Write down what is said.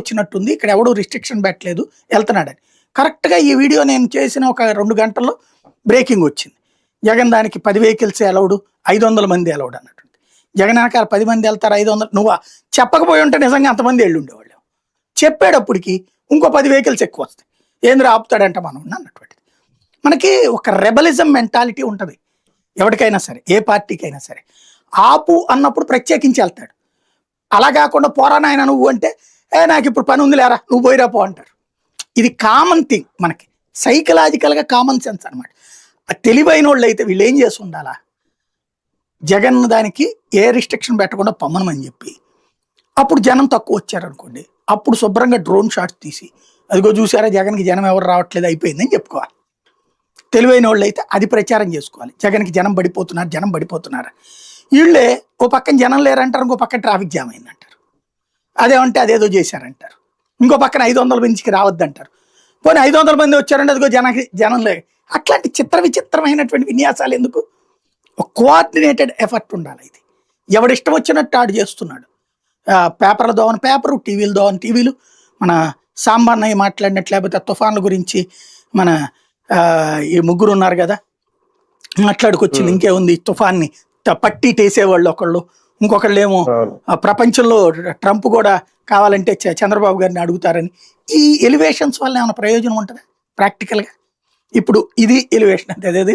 వచ్చినట్టుంది, ఇక్కడ ఎవడూ రిస్ట్రిక్షన్ పెట్టలేదు, వెళ్తున్నాడని. కరెక్ట్గా ఈ వీడియో నేను చేసిన ఒక 2 గంటల్లో బ్రేకింగ్ వచ్చింది. జగన్ దానికి 10 వెహికల్స్ అలౌడ్, 500 మంది అలౌడ్ అన్నట్టుంది. జగన్ వెనకాల 10 మంది వెళ్తారు, 500 నువ్వు చెప్పకపోయి ఉంటే నిజంగా అంతమంది వెళ్ళి ఉండేవాళ్ళు. చెప్పేటప్పటికి ఇంకో 10 వెహికల్స్ ఎక్కువ వస్తాయి. ఏంద్ర ఆపుతాడంట మనం అన్నటువంటిది. మనకి ఒక రెబలిజం మెంటాలిటీ ఉంటుంది ఎవరికైనా సరే, ఏ పార్టీకైనా సరే. ఆపు అన్నప్పుడు ప్రత్యేకించి వెళ్తాడు. అలా కాకుండా పోరానాయన నువ్వు అంటే, నాకు ఇప్పుడు పని ఉంది లేరా, నువ్వు పోయిరా పో అంటారు. ఇది కామన్ థింగ్, మనకి సైకలాజికల్గా కామన్ సెన్స్ అనమాట. తెలివైన వాళ్ళు అయితే వీళ్ళు ఏం చేసి ఉండాలా, జగన్ దానికి ఏ రిస్ట్రిక్షన్ పెట్టకుండా పమ్మనమని చెప్పి, అప్పుడు జనం తక్కువ వచ్చారనుకోండి, అప్పుడు శుభ్రంగా డ్రోన్ షాట్స్ తీసి, అదిగో చూసారా జగన్కి జనం ఎవరు రావట్లేదు అయిపోయిందని చెప్పుకోవాలి. తెలివైన వాళ్ళు అయితే అది ప్రచారం చేసుకోవాలి, జగన్కి జనం పడిపోతున్నారు. వీళ్ళే ఓ పక్కన జనం లేరంటారు, ఇంకో పక్కన ట్రాఫిక్ జామ్ అయిందంటారు, అదేమంటే అదేదో చేశారంటారు, ఇంకో పక్కన 500 మందికి రావద్దంటారు. పోనీ 500 మంది వచ్చారంటే అదిగో జనం లేదు. అట్లాంటి విచిత్రమైనటువంటి విన్యాసాలు ఎందుకు? ఒక కోఆర్డినేటెడ్ ఎఫర్ట్ ఉండాలి. ఇది ఎవడిష్టం వచ్చినట్టు ఆడు చేస్తున్నాడు. పేపర్ల దోవన పేపరు, టీవీలు దోవన టీవీలు. మన సాంబన్నయ్య మాట్లాడినట్లు, లేకపోతే తుఫాన్ల గురించి మన ఈ ముగ్గురు ఉన్నారు కదా మాట్లాడుకొచ్చింది. ఇంకేముంది, తుఫాన్ని పట్టి టేసేవాళ్ళు ఒకళ్ళు, ఇంకొకళ్ళు ఏమో ప్రపంచంలో ట్రంప్ కూడా కావాలంటే చంద్రబాబు గారిని అడుగుతారని. ఈ ఎలివేషన్స్ వల్ల ఏమైనా ప్రయోజనం ఉంటుందా ప్రాక్టికల్గా? ఇప్పుడు ఇది ఎలివేషన్ అంటే అదేది